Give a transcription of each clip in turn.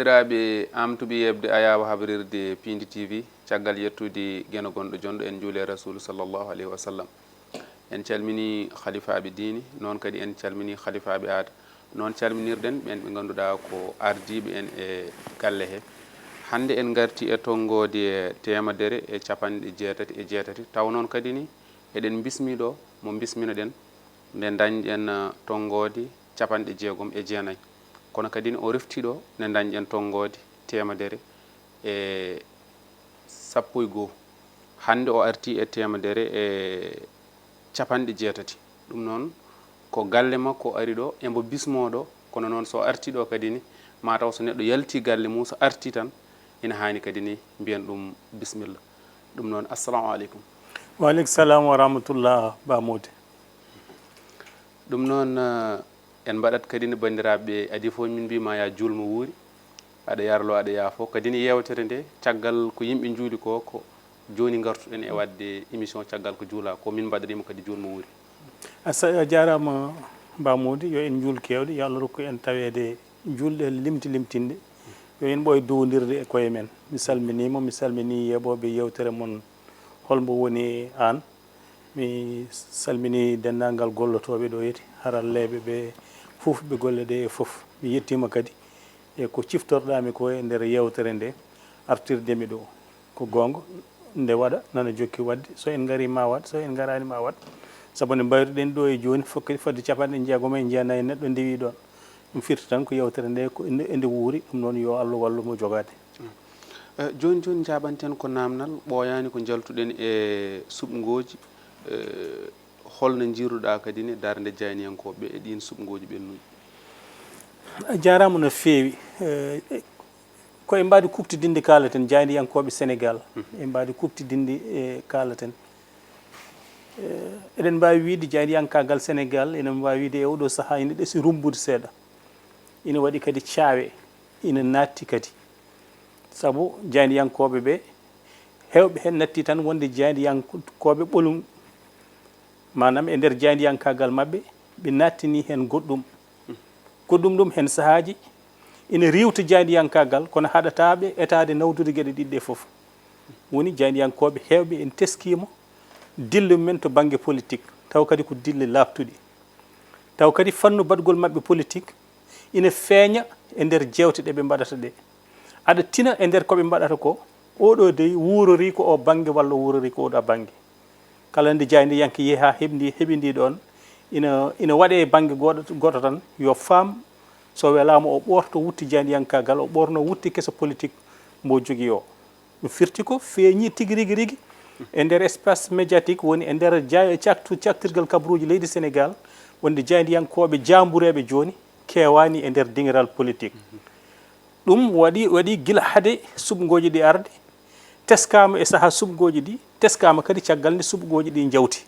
bandiraɓe amtuɓe yebde ayawa habrirde Pindi TV caggal yettude geno gonɗo jonɗo en juule rasul sallllahu alayhi wa sallam. En calmini khalifaɓe diine noon kadi en calmini khalifaɓe aada noon calminirɗen ɓen ɓe ganduɗa ko ardiɓe en e galle he. Hande en garti e tongode e temedere e capanɗe jeetati e jeetati taw noon kadi ni eɗen bismiɗo mo bisminoɗen nde dañƴen tongode capanɗe jeegom e jeenayyi kono kadi ni o reftiɗo nde dañƴen tongode temedere e sappo e goho. Hande o arti e temedere e capanɗe jeetati ɗum noon ko galle makko ari ɗo embo bismoɗo kono noon so arti ɗo kadi ni mataw so neɗɗo yalti galle mum so arti tan ina hani kadi ni mbiyen ɗum bisimilla. ɗum noon assalamu aleykum. Waaleykum salam wa rahmatullah Bamode. ɗum noon en mbaɗat kadi ni bandiraɓe adi fof min mbima ya julmo wuuri aɗa yarlo aɗa yaafo kadi ni yewtere nde caggal ko yimɓe juuli ko joni gartuɗen e wadde émission caggal ko juula ko min mbaɗanimo kadi julmo wuuri. A jarama Bamode yo en juul kewɗe yo Allah rokku en tawede julɗe limtinde yo en ɓooye duwodirde e koye men. Mi salminima mi salmini yeɓoɓe yewtere mon holmo woni an mi salmini dendagal gollotoɓe ɗo yeti haralleɓe ɓe fof ɓe golle ɗe e fof mi yettima kadi e ko ciftorɗami ko e nder yewtere nde artirdemi ɗo ko gonga nde waɗa nana jokki wadde so en gari ma wat so en garani ma wat saabu nde mbayruɗen ɗo e joni fodde capanɗe jeegom e jeenayyi neɗɗo ndewi ɗon ɗum firti tan ko yewtere nde ko ende wuuri ɗum noon yo Allah wallumo jogade. joni joni jaɓanten ko namdal ɓooyani ko jaltuɗen e suɓgoji holno jiiruɗa kadi ne darde jayniyankoɓe e ɗin suɓgoji ɓennuɗi. A jarama no fewi koye mbadi kuktidinde kalaten jayniyankoɓe Sénégal e mbadi kuktidinde e kalaten eɗen mbawi wiide jayniyankagal Sénégal ene mbawi wiide e oɗo saaha ina ɗeesi rumbude seeɗa ina waɗi kadi caawe ina natti kadi saabu jayniyankoɓe ɓe hewɓe hen natti tan wonde jayniyankoɓe ɓolum manam e nder jayniyankagal mabɓe ɓe nattini hen goɗɗum ɗum hen sahaji ina riwta jayniyankagal kono haɗataɓe etade nawdude gueɗe ɗiɗɗe foof woni jayniyankoɓe hewɓe en teskima dille mumen to banggue politique taw kadi ko dille labtuɗi taw kadi fannu badgol mabɓe politique ina feeña e nder jewte ɗe ɓe mbaɗata ɗe aɗa tina e nder koɓe mbaɗata ko oɗo dey wurori ko o banggue walla wurori ko oɗo banggue kala nde jayniyanke yeehi ha heɓidi ɗon ina waɗe e banggue goɗɗo tan yo faam so welama o ɓorto wutti jayniyankagal o ɓorno wutti keso politique mo jogui o ɗum firti ko feeñi tigui rigui e nder espace médiatique woni e nder caktirgal kabaruji leydi Sénégal wonde jayniyankoɓe jambureɓe joni kewani e nder dingiral politique ɗum waɗi guila haade suɓgoji ɗi arde teskama e saaha suɓgoji ɗi teskama kadi caggal nde suɓgoji ɗi jawti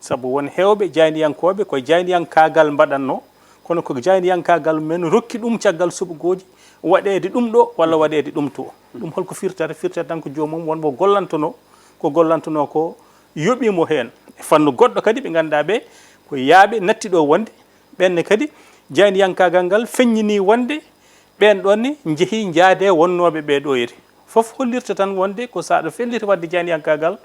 saabu won hewɓe jayniyankoɓe koye jayniyankagal mbaɗanno kono ko jayniyankagal men rokki ɗum caggal suɓgoji waɗede ɗum ɗo walla waɗede ɗum to ɗum holko firtata tan ko jomum wonmo gollantono ko yoɓimo hen e fannu goɗɗo kadi ɓe ganduɗa ɓe ko yaaɓe nattiɗo wonde ɓenne kadi jayniyankagal ngal feññini wonde ɓen ɗonne jeehi jaade wonnoɓe ɓe ɗo yeri foof hollirta tan wonde ko saɗa fellita wadde jayniyankagal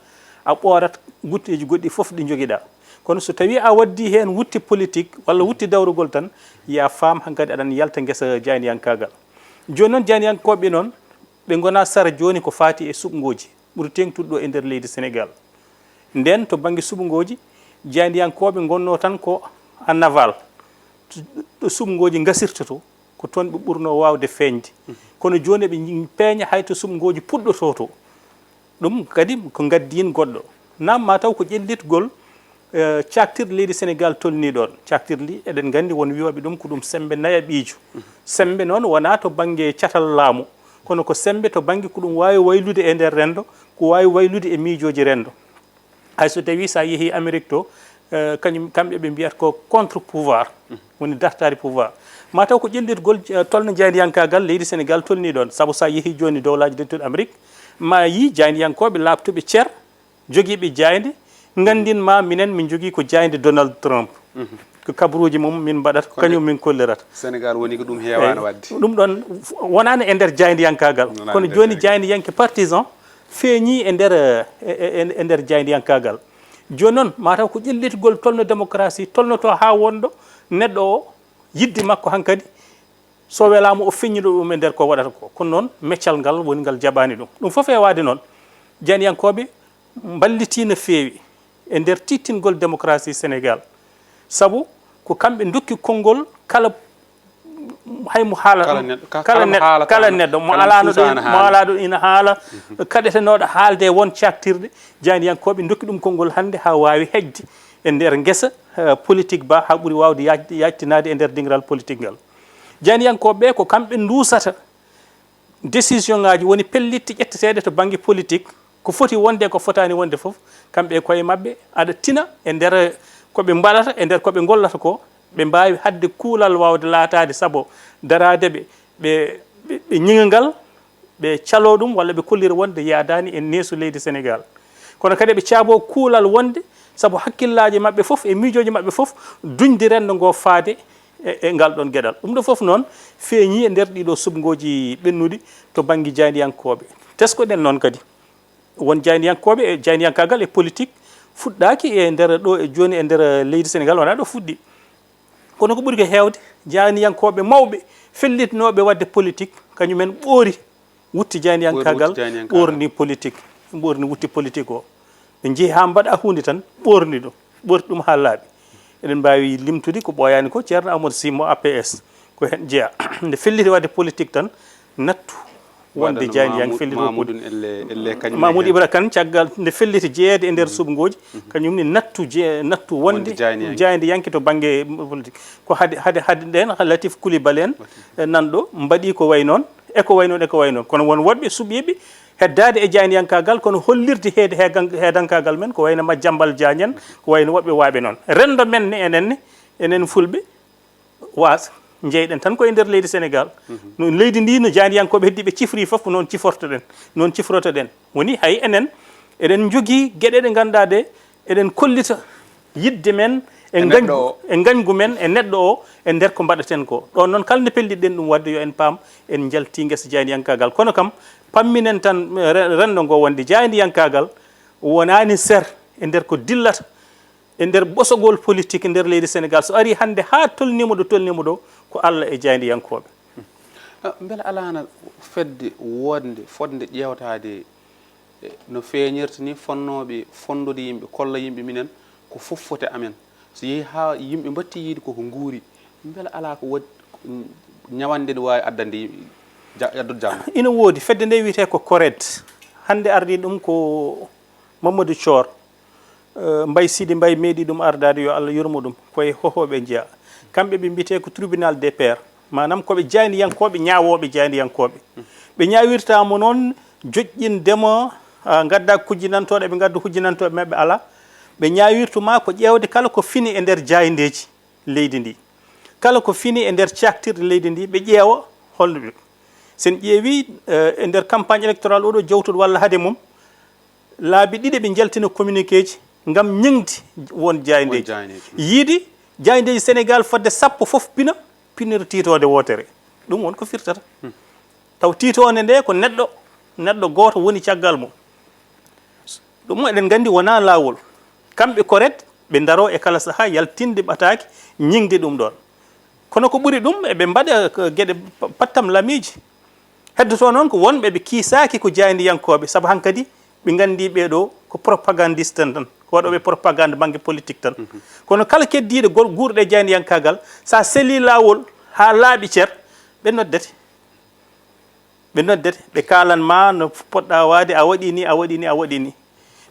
a ɓoorat gutteji goɗɗi foof ɗi joguiɗa kono so tawi a waddi hen wutti politique walla wutti dawrugol tan ya faam hankkadi aɗan yalta guesa jayniyankagal joni noon jayniyankoɓe noon ɓe gona sara joni ko fati e suɓgoji ɓuuri tengtuɗo e nder leydi Sénégal nden to banggue suɓgoji jayniyankoɓe gonno tan ko a naval ɗo suɓgoji gasirtoto ko toon ɓe ɓurno wawde feeñde kono joni ɓe peeña hayto suɓgoji puɗɗoto to ɗum kadi ko gaddin goɗɗo nam ma taw ko ƴellitgol caktirɗe leydi Sénégal tolni ɗon caktirɗi eɗen gandi won wiyoɓe ɗum ko ɗum sembe naya ɓiijo sembe noon wona to banggue catal laamu kono ko sembe to banggue ko ɗum wawi waylude e nder rendo ko wawi waylude e miijoji rendo hayso tawi sa yeehi Amérique to kamɓe ɓe mbiyata ko contre pouvoir woni dartari pouvoir mataw ko ƴellitgol tolno jayniyankagal leydi Sénégal tolni ɗon saabu sa yeehi joni dowlaji dettuɗo Amérique ma yi jayniyankoɓe labtuɓe ceer joguiɓe jayde gandinma minen min jogui ko jayde Donald Trump ko kabaruji mum min mbaɗata kañum min kollirata. Sénégal woni ko ɗum heewano wadde. ɗum ɗon wonani e nder jaydiyankagal kono joni jaydiyanke partisan feeñi e nder jaydiyankagal. Joni noon mataw ko ƴellitgol tolno démocratie tolnoto ha wonɗo neɗɗo o yidde makko hankkadi so welama o feññiɗo ɗum e nder ko waɗata ko. Kono noon meccal ngal woni ngal jaɓani ɗum fof e wade noon jaydiyankoɓe balliti no feewi e nder tittingol démocratie Sénégal sabu ko kamɓe dokki konngol kala haymo haala kala neɗɗo mo alaɗo ina haala kaɗetenoɗo haalde won caktirɗe jaydiyankoɓe dokki ɗum konngol hannde ha wawi hejde e nder guesa politique ba ha ɓuuri wawde yajtinade e nder dingiral politique ngal. Jaydiyankoɓe ko kamɓe dusata décision ngaji woni pellitte ƴetteteɗe to banggue politique ko foti wonde ko fotani wonde foof kamɓe koye mabɓe aɗa tina e nder koɓe mbaɗata e nder koɓe gollata ko ɓe mbawi hadde kuulal wawde laatade saabu darade ɓe ñiŋangal ɓe calo ɗum walla ɓe kollira wonde yadani e neesu leydi Sénégal. Kono kadi ɓe caabo kuulal wonde saabu hakkillaji mabɓe foof e miijoji mabɓe foof duñde rendo ngo faade e ngal ɗon gueɗal. ɗum ɗo foof noon feeñi e nder ɗiɗo subgoji ɓennuɗi to banggue jaydiyankoɓe. teskoɗen noon kadi won jaydiyankoɓe e jaydiyankagal e politique fuɗɗaki e nder ɗo e joni e nder leydi Sénégal wona ɗo fuɗɗi kono ko ɓuuri ko hewde jaydiyankoɓe mawɓe fellitinoɓe wadde politique kañumen ɓoori wutti jaydiyankagal ɓorni politique ɓorni wutti politique o ɓe jeehi ha mbaɗa hunde tan ɓorni ɗum ha laaɓi. eɗen mbawi limtude ko ɓoyani ko ceerno Amadou Sy mo APS ko hen jeeya nde felliti wadde politique tan nattu wonde jaydiyanke felliti Mamoudou Ibra Kane caggal nde felliti jeeyede e nder subgoji kañumni nattu wonde jaydiyanke to banggue politique ko hade ɗen Latif Coulibaly en nanɗo mbaɗi ko way noon eko way noon kono won woɗɓe suɓiɓe heddade e jaydiyankagal kono hollirde heedankagal men ko wayno Madiambal Diagne en ko wayno woɓɓe waaɓe noon rendo men ne enen fulɓe was jeyɗen tan koye nder leydi Sénégal no leydi ndi no jaydiyankoɓe heddi ɓe cifri foof noon cifrotoɗen woni hay enen eɗen jogui gueɗe ɗe ganduɗa de eɗen kollita yidde men e gañgu men e neɗɗo o e nder ko mbaɗaten ko ɗon noon kala nde pelliɗen ɗum wadde yo en paam en jalti guesa jaydiyankagal kono kam pamminen tan rendo ngo wonde jaydiyankagal wonani ser e nder ko dillata e nder ɓosogol politique e nder leydi Sénégal so ari hande ha tolnimo ɗo ko Allah e jaydiyankoɓe. beele alano fedde wonde fodde ƴewtade no feeñirta ni fonnoɓe fondude yimɓe kolla yimɓe minen ko fof fote amen so yeehi ha yimɓe batti yiide koko guuri beele ala ko waɗi ñawande ne wawi addande addude jamma. ina woodi fedde nde wiyete ko CORED hande ardi ɗum ko Mamadou Thior Mbaye Sidi Mbaye meeɗi ɗum ardade yo Allah yurmo ɗum koye hohoɓe jeeya kamɓe ɓe mbiyete ko tribunal des pairs manam koɓe jaydiyankoɓe ñawoɓe jaydiyankoɓe ɓe ñawirtamo noon joƴƴindemo gadda kujjinantoɗe ɓe gadda hujjinantoɓe mabɓe ala ɓe ñawirtuma ko ƴewde kala ko fini e nder jaydeji leydi ndi kala ko fini e nder caktirde leydi ndi ɓe ƴeewa holno ɓe sen ƴeewi e nder campagne électoral oɗo jawtuɗo walla haade mum laabi ɗiɗi ɓe jaltina communiqué ji ngam ñingde won jaydeji yiidi jaydeji Sénégal fodde sappo foof pinira titode wotere ɗum won ko firtata taw titode nde ko neɗɗo goto woni caggal mum ɗum eɗen gandi wona lawol kamɓe CORED ɓe daro e kala saaha yaltinde ɓataki ñingde ɗum ɗon kono ko ɓuuri ɗum eɓe mbaɗa gueɗe pattam lamiji heddoto noon ko wonɓe ɓe kiisaki ko jaydiyankoɓe saabu hankkadi ɓe gandi ɓeɗo ko propagandiste tan ko waɗoɓe propagande banggue politique tan kono kala keddiɗo guurɗo e jaydiyankagal sa selli lawol ha laaɓi ceer ɓe noddete ɓe kalanma no poɗɗa wade a waɗi ni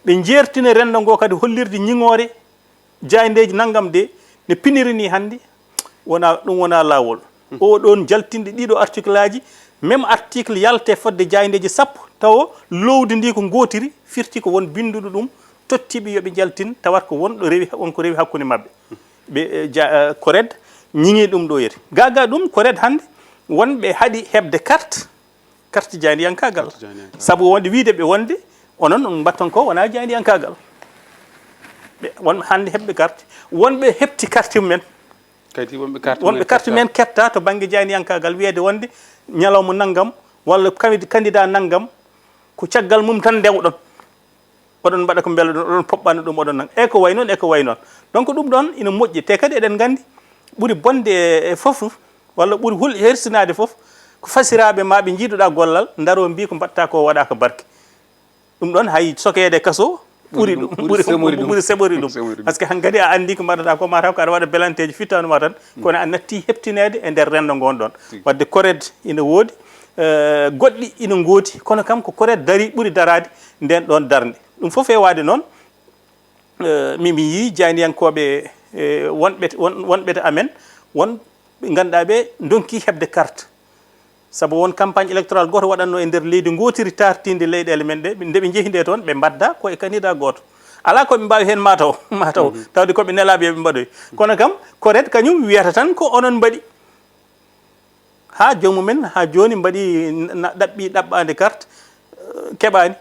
ɓe jertina rendo ngo kadi hollirde ñiŋore jaydeji naggam de ne piniri ni hannde ɗum wona lawol o ɗon jaltinde ɗiɗo article aji même article yalte fodde jaydeji sappo taw lowdi ndi ko gotiri firti ko won binduɗo ɗum tottiɓe yoɓe jaltin tawat ko wonko rewi hakkude mabɓe ɓe CORED ñiŋi ɗum ɗo yeti gaga ɗum CORED hannde wonɓe haaɗi hebde carte jaydiyankagal saabu wonde wiide ɓe wonde onon ɗum mbatton ko wona jaydiyankagal ɓe wonɓe hannde heɓɓe carte wonɓe hepti carte mumen kadi wonɓe carte wonɓe carte men ketta to banggue jayniyankagal wiyede wonde ñalawma naggam walla candidat naggam ko caggal mum tan ndewɗon oɗon mbaɗa ko beele ɗon oɗon poɓɓano ɗum oɗon nan e ko way noon e ko way noon donc ɗum ɗon ina moƴƴi te kadi eɗen gandi ɓuuri bonde e foof walla ɓuuri hersinade foof ko fasiraɓe ma ɓe jiiɗoɗa gollal daro mbi ko mbatta ko waɗa ko barke ɗum ɗon hay sokede kaso ɓuuri seɓori ɗum par ce que hankkadi a andi ko mbaɗata ko mataw ko aɗa waɗa belanteji fittanuma tan kono a natti heptinede e nder rendo gonɗon wadde korede ina woodi goɗɗi ina gooti kono kam ko korede dari ɓuuri darade nden ɗon darde ɗum foof e wade noon mimi yi jayniyankoɓe wonɓe to amen won ɓe ganduɗa ɓe donki hebde carte saabu won campagne électoral goto waɗanno e nder leydi gotiri tartinde leyɗele men ɗe nde ɓe jeehi nde toon ɓe mbadda koye candidat goto ala koɓe mbawi hen mataw tawde koɓe nelaɓe yoɓe mbaɗoy kono kam korede kañum wiyata tan ko onon mbaɗi ha jomumen ha joni mbaɗi ɗaɓɓade carte keɓani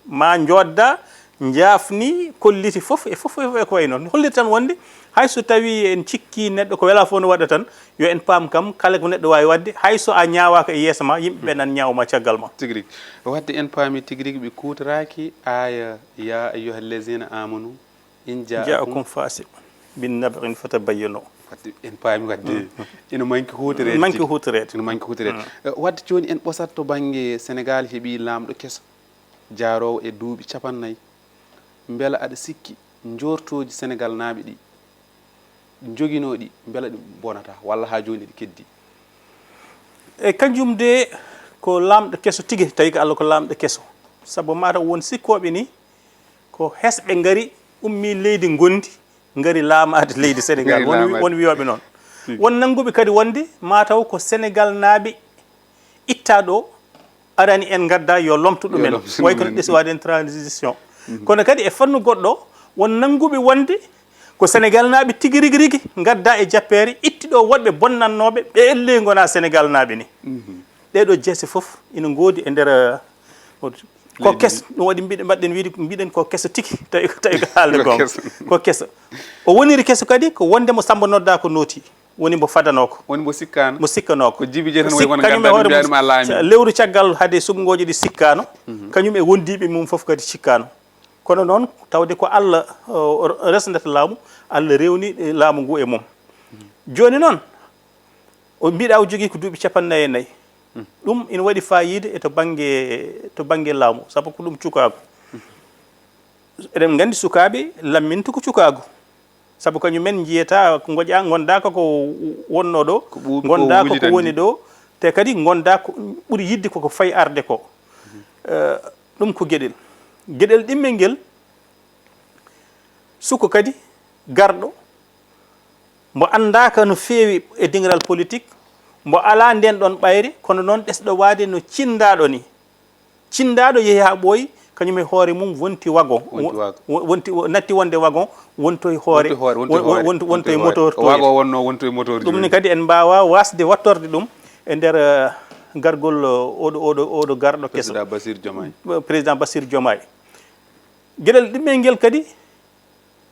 ma jodda jaafni kolliti foof e foof e ko way noon holliti tan wonde hayso tawi en cikki neɗɗo ko wela fof no waɗa tan yo en paam kam kala ko neɗɗo wawi wadde hayso a ñawaka e yeeso ma yimɓeɓe nan ñawma caggal ma tigui rigui wadde en paami tigui rigui ɓe kutoraki aya ya ayyuha allazina amanu in jaakum fasik bin nabain fatabayyanu wadde en paami wadde ina manki hutorede ina manki hutorede wadde joni en ɓosat to banggue Sénégal heeɓi lamɗo kesso jaarowo e duuɓi 50 beela aɗa sikki jortoji Sénégal naaɓe ɗi joguinoɗi beela ɗi bonata walla ha joni ɗi keddi e kanjum de ko lamɗo kesso tigui tawi ko Allah ko lamɗo kesso saabu mataw won sikkoɓe ni ko hesɓe gaari ummi leydi gondi gaari laamade leydi Sénégal won wiyoɓe noon won nangguɓe kadi wonde mataw ko Sénégal naaɓe itta ɗo arani en gadda yo lomto ɗumen way kono ɗesi waɗen transition kono kadi e fannu goɗɗo won nangguɓe wonde ko Sénégal naaɓe tigui rigui gadda e jappere itti ɗo woɗɓe bonnannoɓe ɓe elle gona Sénégal naaɓe ni ɗeɗo jeese foof ina goodi e nder ko kesso ɗum waɗi mbaɗɗen wiide mbiɗen ko kesso tigui tawi ko haalde gonga ko kesso o woniri kesso kadi ko wonde mo Samba nodda ko nooti woni mbo fadanoko woni mo sikkano ko jibi je tan woni gadda laami lewru caggal hade sugngoji ɗi sikkano kañum e wondiɓe mum foof kadi cikkano kono noon tawde ko Allah resdata laamu Allah rewni laamu ngu e mum joni noon o mbiɗa o jogui ko duuɓi 54 ɗum ina waɗi fayide e to banggue laamu saabu ko ɗum cukago eɗen gandi sukaɓe lamminta ko cukago saabu kañumen jiyata ko gonda koko wonno ɗo gonda koko woni ɗo te kadi gonda ko ɓuuri yidde koko fayi arde ko ɗum ko gueɗel ɗimmel nguel suko kadi garɗo mbo andaka no feewi e dingiral politique mbo ala nden ɗon ɓayre kono noon ɗesɗo wade no cindaɗo ni cindaɗo yeehi ha ɓooyi kañum e hoore mum wonti wagon wonti natti wonde wagon wonto e hoore wonto e moteur wagon wonno wonto e moteur ɗum ni kadi en mbawa wasde wattorde ɗum e nder gargol oɗo garɗo kesso président Bassirou Diomaye gueɗel ɗimmel nguel kadi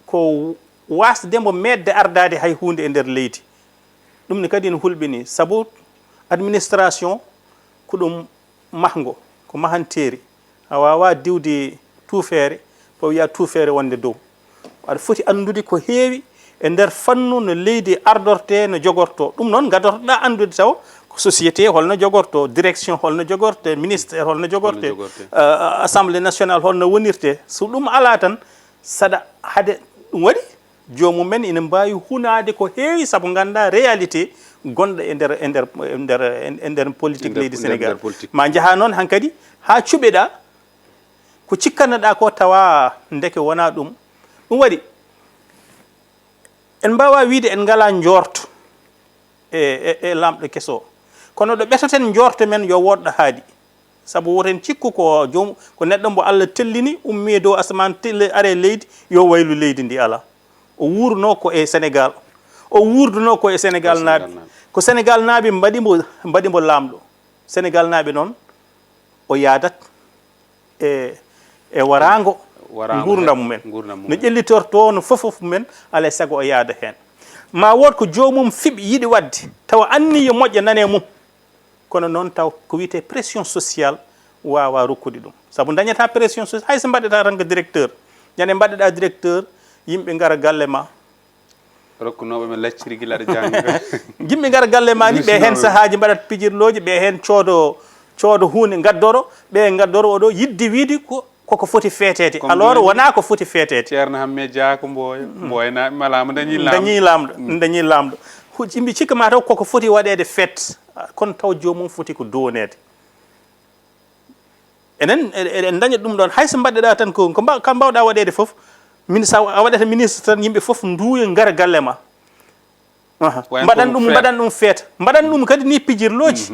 ko wasdemo medde ardade hay hunde e nder leydi ɗum ni kadi ne hulɓini saabu administration ko ɗum mahgo ko mahanteri a wawa diwde tuufere fo wiya tuufere wonde dow aɗa foti andude ko heewi e nder fannu no leydi ardorte no jogorto ɗum noon gadortoɗa andude taw ko société holno jogorto direction holno jogorte ministére holno jogorte assemblée nationale holno wonirte so ɗum ala tan saɗa hade ɗum waɗi jomumen ina mbawi hunade ko heewi saabu ganda réalité gonɗo e nder politique leydi Sénégal ma jaaha noon hankkadi ha cuɓeɗa ko cikkannoɗa ko tawa ndeke wona ɗum waɗi en mbawa wiide en ngala jorto e lamɗo kesso kono ɗo ɓetoten jorto men yo woɗɗo haadi saabu woten cikku ko neɗɗo mbo Allah tellini ummi dow asaman are leydi yo waylu leydi ndi ala o wurno ko e Sénégal o wurduno ko e Sénégal naaɓe ko Sénégal naaɓe mbaɗimo lamɗo Sénégal naaɓe noon o yaadat e warango gurdam mumen no ƴellitorto no fofof mumen alay saago o yaada hen ma wood ko jomum fiɓi yiɗi wadde tawa anni yo moƴƴa nane mum kono noon taw ko wiyete pression sociale wawa rokkude ɗum saabu dañata pression sociale hayso mbaɗɗeta tan ko directeur ñande mbaɗɗeɗa directeur yimɓe gara galle ma rokkunoɓe men lacciri gila ɗo jangga yimɓe gara galle ma ni ɓe hen sahaji mbaɗat pijirloji ɓe hen coodo hunde gaddoro ɓe gaddoro oɗo yidde wiide koko foti feetede alors wona ko foti feetede ceerno hamme dia ko mboynaɓe malama dañi lamɗo yimɓe cikka ma taw koko foti waɗede fête kono taw jomum foti ko donede eɗen daña ɗum ɗon hayso mbaɗɗeɗa tan ko kam mbawɗa waɗede foof min sa a waɗata ministre tan yimɓe foof nduuya gara galle ma mbaɗan ɗum feeta mbaɗan ɗum kadi ni pijirloji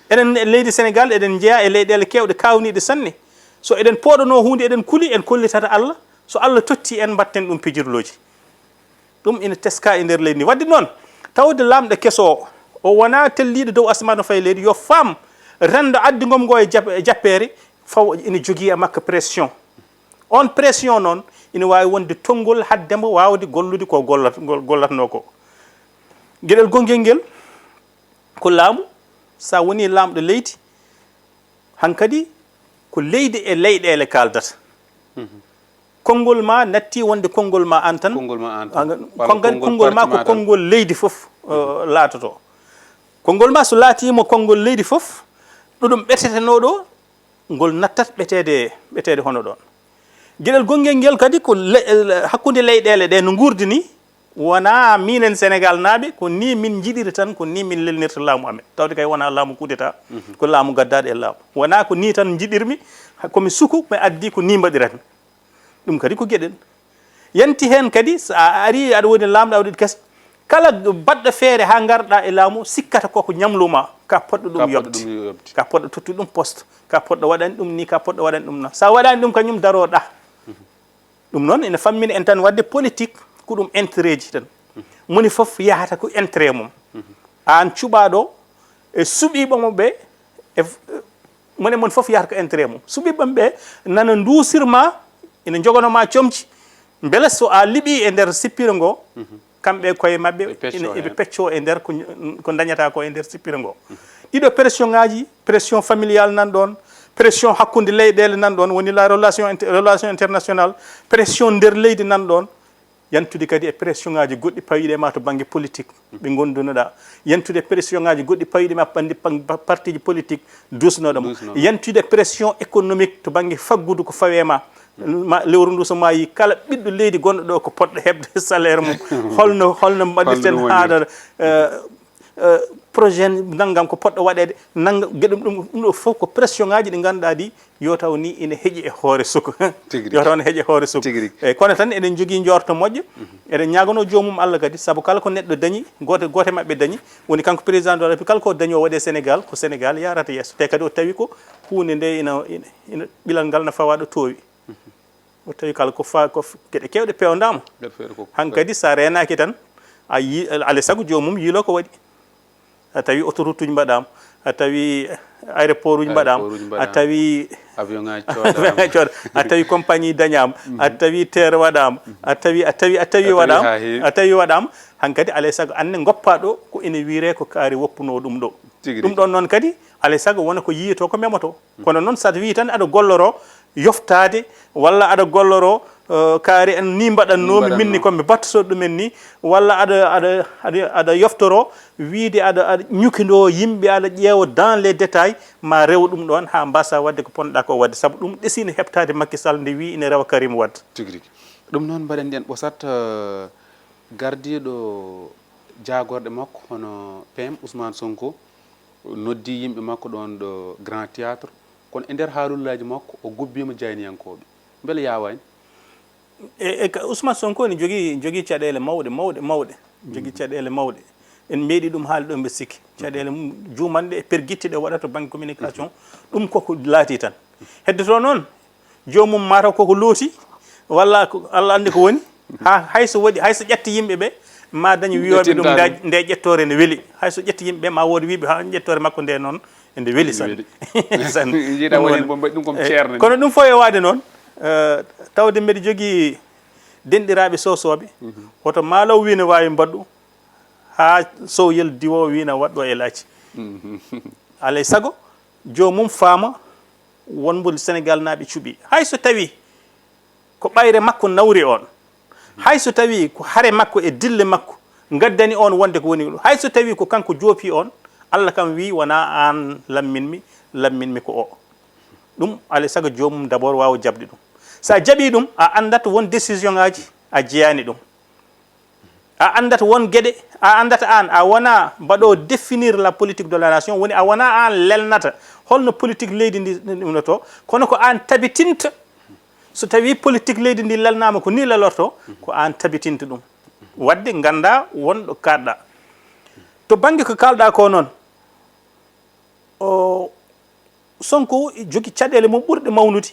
eɗen leydi sénégal eɗen jeeya e leyɗele kewɗe kawniɗe sanne so eɗen pooɗano hunde eɗen kuuli en kollitata allah so allah totti en mbatten ɗum pijirloji ɗum ina teska e nder leydi ndi wadde noon tawde lamɗo keso o wona telliɗo dow asmano faye leydi yo faam rendo addugom ngo e jappere faw ina jogui e makko pression on pression noon ina wawi wonde tonggol haddemo wawde gollude ko gollatno ko gueɗel gonguel nguel ko laamu sa woni lamɗo leydi hankkadi ko leydi e leyɗele kaldata konngol ma natti wonde konngol ma an tan konngol ma ko konngol leydi fof laatoto konngol ma so laatima konngol leydi fof ɗuɗum ɓeteteno ɗo ngol nattat ɓetede hono ɗon gueɗel gonguel nguel kadi ko hakkude leyɗele ɗe no gurdi ni wona minen sénégal naaɓe ko ni min jiɗiri tan ko ni min lelnirta laamu amen tawde kay wona laamu coup d'état ko laamu gaddaɗo e laamu wona ko ni tan jiɗirmi komi suku mi addi ko ni mbaɗiratmi ɗum kadi ko gueɗel yanti hen kadi sa ari aɗa woni lamɗo awɗiɗi kesa kala baɗɗo feere ha garɗa e laamu sikkata koko ñamluma ka poɗɗo ɗum yobde ka poɗɗo tottude ɗum poste ka poɗɗo waɗani ɗum ni ka poɗɗo waɗani ɗum na sa waɗani ɗum kañum daroɗa ɗum noon ene fammini en tan wadde politique ko ɗum intérêt ji tan moni foof yahata ko intérêt mum an cuɓaɗo e suuɓiɓamo ɓe e moni foof yahata ko intérêt mum suuɓiɓam ɓe nana dusirma ina jogonoma comci beele so a liiɓi e nder sippire ngo kamɓe koye mabɓe eɓe pecco e nder ko dañata ko e nder sippire ngo ɗiɗo pression ngaji pression familial nan ɗon pression hakkude leyɗele nan ɗon woni la relation internationale pression nder leydi nan ɗon yantude kadi e pression ngaji goɗɗi pawiɗe ma to banggue politique ɓe gondunoɗa yantude pression ngaji goɗɗi pawiɗe ma parti ji politique dusnoɗomo yantude pression économique to banggue faggudu ko fawema lewru ndu so mayi kala ɓiɗɗo leydi gonɗo ɗo ko poɗɗo heɓde salaire mum holno mbaɗirten haɗa projet naggam ko poɗɗo waɗede nagga gueɗum ɗum ɗo fof ko pression ngaji ɗi ganduɗa ɗi yo taw ni ine heeƴi e hoore suka yo taw ne heeƴi e hoore suka eyyi kono tan eɗen jogui jorto moƴƴo eɗen ñagono jomum allah kadi saabu kala ko neɗɗo dañi gote mabɓe dañi woni kanko président de la république kala ko dañi o waɗe sénégal ko sénégal yarata yesso te kadi o tawi ko hunde nde ina ɓilal ngal ne fawa ɗo towi o tawi kala ko gueɗe kewɗe pewdama hankkadi sa renaki tan a yi alay saago jomum yiilo ko waɗi a tawi autoroute uji mbaɗama a tawi aéroport uji mbaɗama a tawi avion ngaji coda a tawi compagnie dañama a tawi terre waɗama a tawi waɗama hankkadi alay saago anne goppa ɗo ko ina wiire ko kaari woppuno ɗum ɗo ɗum ɗon noon kadi alay saago wona ko yiyato ko memoto kono noon saɗa wi tan aɗa golloro yoftade walla aɗa golloro kaari en ni mbaɗannomi minni komi battotoɗo ɗumen ni walla aɗa yoftoro wiide aɗa ñukindo yimɓe aɗa ƴeewa dans les détails ma rew ɗum ɗon ha mbasa wadde ko ponnoɗa ko wadde saabu ɗum ɗesino heɓtade Macky Sall nde wi ine rewa Karim Wade tigui ɗum noon mbaɗen nden ɓosat gardiɗo jagorɗe makko hono PM Ousmane Sonko noddi yimɓe makko ɗon ɗo Grand Théâtre kono e nder haalullaji makko o gubbima jayniyankoɓe beele yawani Ousmane Sonko ne jogui caɗele mawɗe jogui caɗele mawɗe en meeɗi ɗum haali ɗo mbe sikki caɗele jumanɗe e perguitte ɗe waɗata banggue communication ɗum koko laati tan heddoto noon jomum mataw koko looti walla Allah andi ko woni hayso waɗi hayso ƴetti yimɓeɓe ma dañi wiyoɓe ɗum nde ƴettore ne weeli hayso ƴetti yimɓeɓe ma woodi wiɓe ha ƴettore makko nde noon ende weeli sanne kono ɗum fof e waade noon tawde mbeɗa jogui denɗiraɓe sosoɓe hoto malaw wi ne wawi mbaɗɗu ha sowyel diwowo wi ne waɗɗo e laaci alay saago jomum faama wonmo Sénégal naaɓe cuuɓi hayso tawi ko ɓayre makko nawri on hayso tawi ko haare makko e dille makko gaddani on wonde ko woni ɗum hayso tawi ko kanko joopi on Allah kam wi wona an lamminmi ko o ɗum alay saago jomum d' abord wawa jabde ɗum sa jaaɓi ɗum a andat won décision ngaji a jeyani ɗum a andat won gueɗe a andata an a wona mbaɗo définir la politique de la nation woni a wona an lelnata holno politique leydi ndi ɗumnoto kono ko an tabitinta so tawi politique leydi ndi lelnama ko ni lelorto ko an tabitinta ɗum wadde ganda wonɗo kalɗa to banggue ko kalɗa ko noon o Sonko jogui caɗele mum ɓurɗe mawnude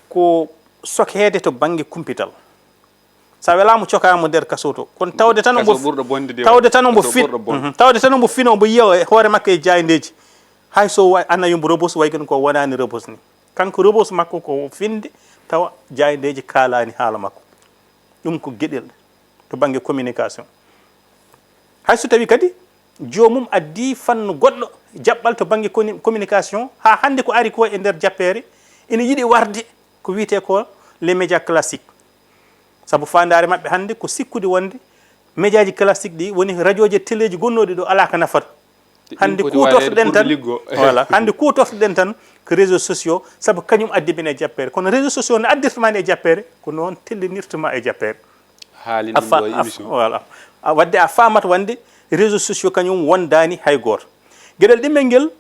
ko sokede to banggue kumpital sa welama cokama nder kaso to kono tawde tan omo fino omo yiya hoore makko e jayndeji hay so anayumbo robos way kono ko wonani robos ni kanko robos makko ko finde tawa jayndeji kalani haala makko ɗum ko gueɗel to banggue communication hay so tawi kadi jomum addi fannu goɗɗo jaɓɓal to banggue communication ha hande ko ari ko e nder jappere ina yiiɗi warde ko wiyete ko les médias classiques saabu fandare mabɓe hande ko sikkude wonde média ji classique ɗi woni radio ji téléji gonnoɗi ɗo ala ko nafata hande kutortoɗen tan voilà hande kutortoɗen tan ko réseaux sociaux saabu kañum addi men e jappere kono réseaux sociaux no addirtama e jappere ko noon tellinirtuma e jappere voilà wadde a famata wonde réseaux sociaux kañum wondani hay goto gueɗel ɗimmel nguel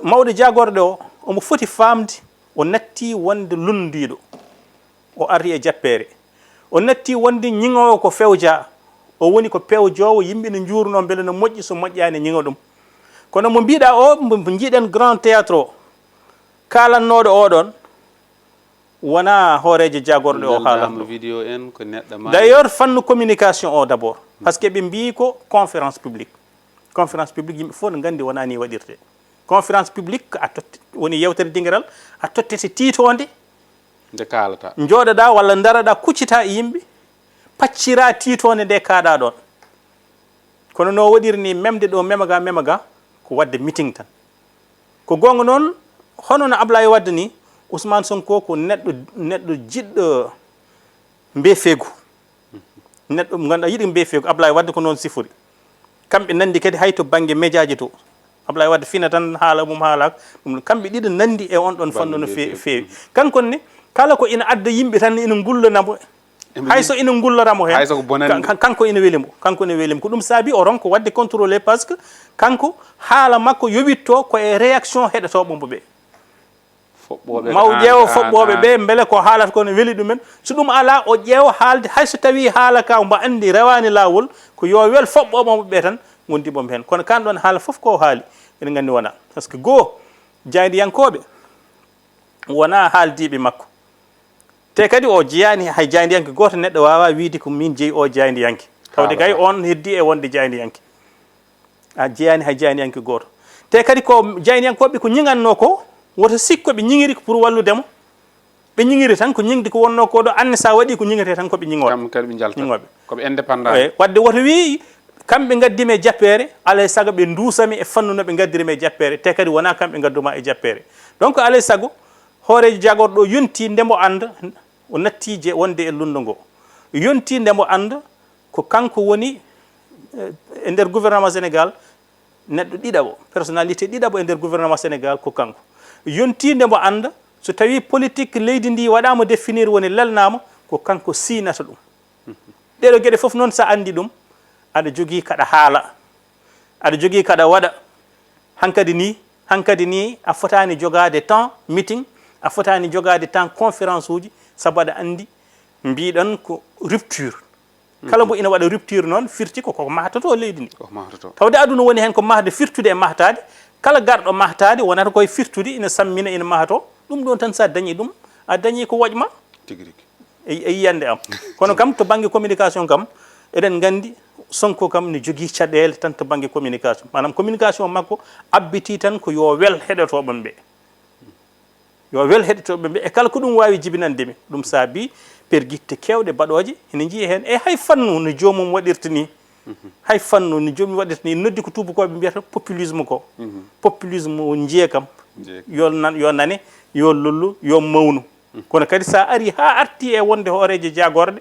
mawɗo jagorɗo o omo foti famde o natti wonde lundiɗo o ari e jappere o natti wonde ñiŋowo ko fewja o woni ko pewjowo yimɓe ne jurno beele no moƴƴi so moƴƴani ñiŋo ɗum kono mo mbiɗa o mo jiiɗen grand théâtre o kalannoɗo oɗon wona hoorejo jagorɗo o haalatno vidéo en ko neɗɗo d' ailleurs fannu communication o d' abord par ce que ɓe mbi ko conférence publique yimɓe fof no gandi wona ni waɗirte conférence publique a totti woni yewtere dinguiral a tottete tiitonde nde kalata jooɗoɗa walla daraɗa kuccita e yimɓe paccira tiitonde nde kaaɗa ɗon kono no waɗirni memde ɗo memaga ko wadde meeting tan ko gonga noon hono no Ablaye Wade ni Ousmane Sonko ko neɗɗo jiɗɗo mbefegu neɗɗo mo ganduɗa yiɗi mbefegu Ablaye Wade ko noon sifori kamɓe nandi kadi hay to banggue média ji to Ablaye Wade fina tan haala mum haalaka ɗum kamɓe ɗiɗo nandi e on ɗon fannu no feewi kankon ne kala ko ina adda yimɓe tan ina gullanamo hayso ina gulloramo hen kanko ina welimo ko ɗum saabi o ronko wadde contrôlé par ce que kanko haala makko yowitto ko e réaction heɗotoɓomo ɓe maw ƴeewo foɓɓoɓe ɓe beele ko haalata ko ne weeli ɗumen so ɗum ala o ƴeewa haalde hayso tawi haala ka mbo andi rewani lawol ko yo wel foɓɓoɓomo ɓe tan gondiɓomo hen kono kan ɗon haala foof ko haali eɗen gandi wona par ce que goho jaydiyankoɓe wona haaldiɓe makko te kadi o jeyani hay jaydiyanke goto neɗɗo wawa wiide ko min jeeyi o jaydiyanke tawde kay on heddi e wonde jaydiyanke a jeyani hay jaydiyanke goto te kadi ko jaydiyankoɓe ko ñiganno ko woto sikko ɓe ñiŋiri ko pour walludemo ɓe ñiŋiri tan ko ñiŋde ko wonno ko ɗo anne sa waɗi ko ñiŋete tan koɓe ñiŋoɓe koɓe indépendant wadde woto wi kamɓe gaddime e jappere alay saago ɓe duusami e fannu no ɓe gaddirime e jappere te kadi wona kamɓe gadduma e jappere donc alay saago hoorejo jagorɗo yonti ndemo anda o natti wonde e lundo ngo yonti ndemo anda ko kanko woni e nder gouvernement Sénégal neɗɗo ɗiɗaɓo personnalité ɗiɗaɓo e nder gouvernement Sénégal ko kanko yonti ndemo anda so tawi politique leydi ndi waɗama définir woni lelnama ko kanko siinata ɗum ɗeɗo gueɗe foof noon sa andi ɗum aɗa jogui kaɗa haala aɗa jogui kaɗa waɗa hankadi ni a fotani jogade temps meeting a fotani jogade temps conférence uji saabu aɗa andi mbiɗon ko rupture kala mbo ina waɗa rupture noon firti koko mahtoto leydi ndi tawde aduna woni hen ko mahde firtude e mahtade kala garɗo mahtade wonata koye firtude ina sammina ina mahto ɗum ɗon tan sa dañi ɗum a dañi ko woƴma e yiyande am kono kam to banggue communication kam eɗen gandi Sonko kam ne jogui caɗele tan to banggue communication manam communication makko abbiti tan ko yo wel heɗotoɓam ɓe yo wel heɗotoɓe ɓe e kala ko ɗum wawi jibinandemi ɗum saabi perguitte kewɗe baɗoje ene jiiya hen e hay fannu no jomum waɗirta ni hay fannu no jomum waɗirta ni noddi ko tubakoɓe mbiyata populisme ko populisme o jiiya kam yo nane yo lollu yo mawnu kono kadi sa ari ha arti e wonde hooreje jagorɗe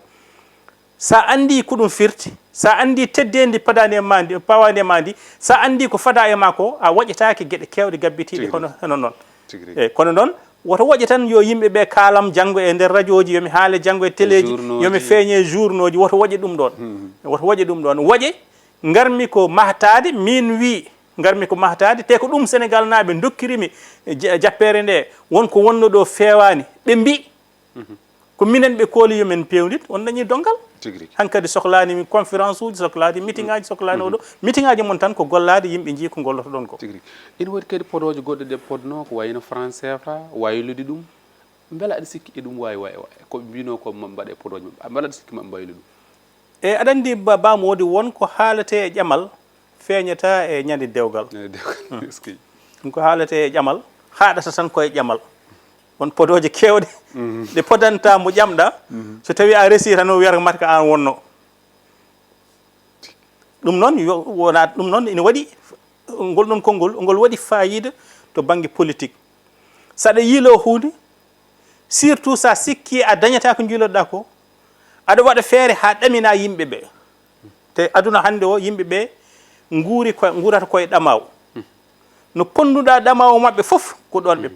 sa andi ko ɗum firti sa andi teddedi padade ma ndi pawade ma ndi sa andi ko fada e ma ko a waƴetake gueɗe kewɗe gabbitiɗe hono noon eyyi kono noon woto woƴe tan yo yimɓeɓe kaalam janggo e nder radio ji yomi haale janggo e télé ji yomi feeñe journaux ji woto woƴe ɗum ɗon woto woƴe ɗum ɗon woƴe garmi ko mahtade min wi garmi ko mahtade te ko ɗum Sénégal naaɓe dokkirimi jappere nde wonko wonno ɗo fewani ɓe mbi ko minen ɓe kooli yomin pewndit on dañi dongal hankkadi sohlani conférence uji sohlani meeting aji sohlani oɗo meeting aji mon tan ko gollade yimɓe jii ko golloto ɗon ko ina waɗi kadi podoje goɗɗe ɗe podno ko wayno franc CFA waylude ɗum beela aɗa sikki e ɗum wawi ko mbino ko mbaɗe podoje mabɓe mbaɗa aɗa sikki maɓe mbaylu ɗum e aɗa andi bamo wodi won ko haalate e ƴamal feeñata e ñande dewgal ɗum ko haalate e ƴamal haɗata tan koye ƴamal won podoje kewɗe ɗe podanta mo ƴamɗa so tawi a resi tan o wiyata mat ko an wonno ɗum noon wona ɗum noon ina waɗi ngol ɗon konngol ngol waɗi fayida to banggue politique saɗa yiilo hunde surtout sa sikki a dañata ko jiiloɗa ko aɗa waɗa feere ha ɗamina yimɓeɓe te aduna hande o yimɓeɓe guurata koye ɗamaw no ponnuɗa ɗamaw mabɓe foof ko ɗon ɓe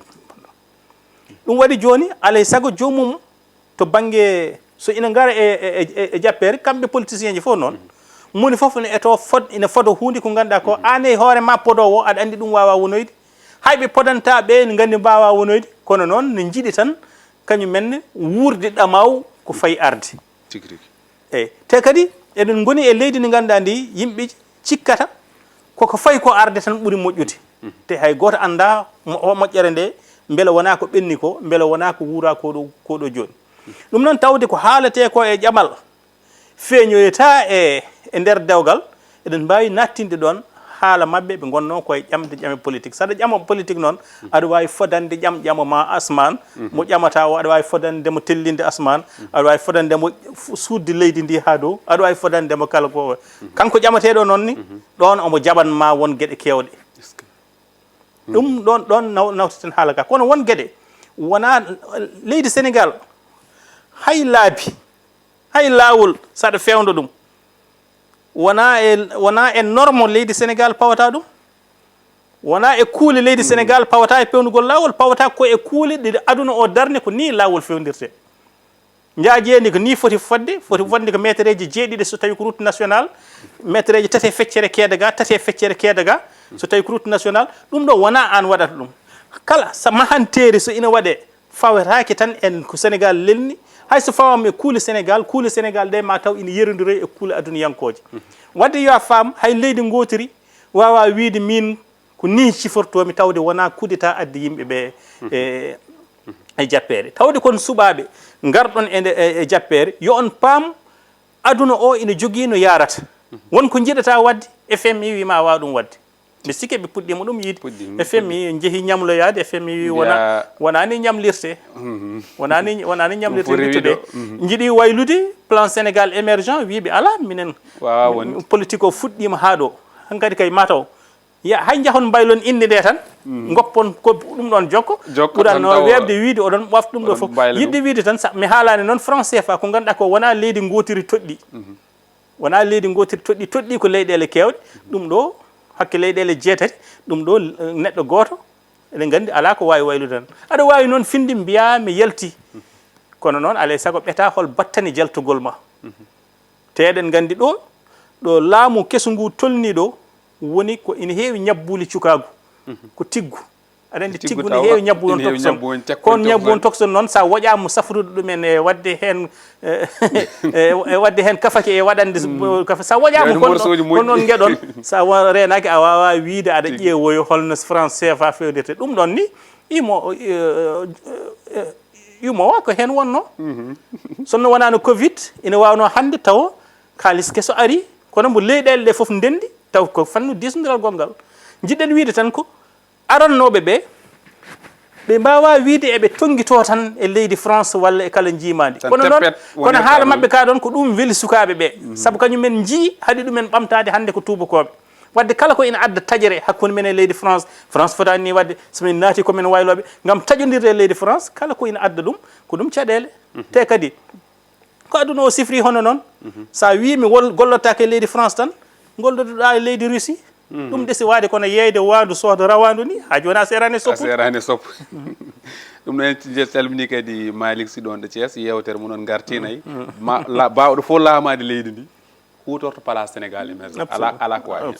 ɗum waɗi joni alay saago jomum to banggue so ina gara e jappere kamɓe politicien ji fof noon moni foof ne eto ina fodo hunde ko ganduɗa ko an e hoore ma podowo aɗa andi ɗum wawa wonoyde hayɓe podanta ɓe ne gandi mbawa wonoyde kono noon ne jiiɗi tan kañumenne wurde ɗamaw ko fayi arde eyyi te kadi eɗen goni e leydi ndi ganduɗa ndi yimɓe cikkata koko fayi ko arde tan ɓuuri moƴƴude te hay goto anda moƴƴere nde beele wona ko ɓenni ko beele wona ko wuura koɗo joni ɗum noon tawde ko haalate ko e ƴamal feeñoyta e nder dewgal eɗen mbawi nattinde ɗon haala mabɓe ɓe gonno koye ƴamde ƴame politique saɗa ƴama politique noon aɗa wawi fodande ƴama ma asman mo ƴamata o aɗa wawi fodandemo tellinde asman aɗa wawi fodandemo suudde leydi ndi ha dow aɗa wawi fodandemo kala ko kanko ƴamateɗo noon ni ɗon omo jaɓanma won gueɗe kewɗe ɗum ɗon nawtaten haala ka kono won gueɗe wona leydi Sénégal hay laabi hay lawol saɗa fewndo ɗum wona e norme leydi Sénégal pawata ɗum wona e kuule leydi Sénégal pawata e pewndugol lawol pawata ko e kuule ɗe aduna o darne ko ni lawol fewdirte jaajeedi ko ni foti fodde ko métre eji jeeɗiɗi so tawi ko route national métre eji tati feccere keeda ga so tawi ko route national ɗum ɗo wona an waɗata ɗum kala sa mahanteri so ina waɗe fawetake tan en ko Sénégal lelni hayso fawam e kuule Sénégal ɗe ma taw ina yerodiri e kuule aduniyankoje wadde yo a faam hay leydi gotiri wawa wiide min ko ni cifortomi tawde wona kudeta adde yimɓeɓe e jappere tawde kon suɓaɓe garɗon e jappere yo on paam aduna o ina jogui no yarata wonko jiɗata wadde FMI wima wawa ɗum wadde mi sikki ɓe puɗɗima ɗum yiide FMI jeehi ñamloyade FMI wi wonani ñamlirte wonani ñamlirte littude jiiɗi waylude plan Sénégal émergent wiɓe ala minen politique o fuɗɗima ha ɗo hankkadi kay mataw hay jahon baylon inde nde tan goppon ko ɗum ɗon jokko ɓuuranno webde wiide oɗon ɓofta ɗum ɗo foof yidde wiide tan mi haalani noon franc CFA ko ganduɗa ko wona leydi gotiri toɗɗi wona leydi gotiri toɗɗi ko leyɗele kewɗe ɗum ɗo hakke leyɗele jeetati ɗum ɗo neɗɗo goto eɗen gandi ala ko wawi waylude tan aɗa wawi noon finde mbiya mi yalti kono noon alay saago ɓeta hol battani jaltugol ma te eɗen gandi ɗo laamu kesu ngu tolni ɗo woni ko ina heewi ñabbuli cukagu ko tiggu aɗa andi tiggu ne heewi ñabbu on tokson kono ñabbu on tokson noon sa woƴama safrude ɗumen e wadde hen e wadde hen kafake e waɗande kafa sa woƴama kono noon gueɗon sa renaki a wawa wiide aɗa ƴeewoyo holno franc CFA fewdirte ɗum ɗon ni yumowa ko hen wonno sonno wonano covid ina wawno hande taw kalis keso ari kono mbo leyɗele ɗe foof ndendi taw ko fannu disnodiral gongal jiɗɗen wiide tan ko arannoɓe ɓe ɓe mbawa wiide eɓe tonguito tan e leydi France walla e kala jiimadi kono noon kono haala mabɓe ka ɗon ko ɗum weeli sukaɓe ɓe saabu kañumen jii haɗi ɗumen ɓamtade hande ko tubakoɓe wadde kala ko ina adda tajere hakkude men e leydi France fotani ni wadde somin naati komin wayloɓe gam taƴodirde e leydi France kala ko ina adda ɗum ko ɗum caɗele te kadi ko aduna o sifri hono noon sa wi mi gollotake e leydi France tan gollotoɗa e leydi Russie ɗum ɗesi waade kono yeyde wandu soodo rawandu ni ha joni a serani soppu ɗum noon en calmini kadi Malick Sy ɗon ɗo Thiés yewtere mu noon gartinayi bawɗo fof laamade leydi ndi hutorto place Sénégal émergent ala ko wawi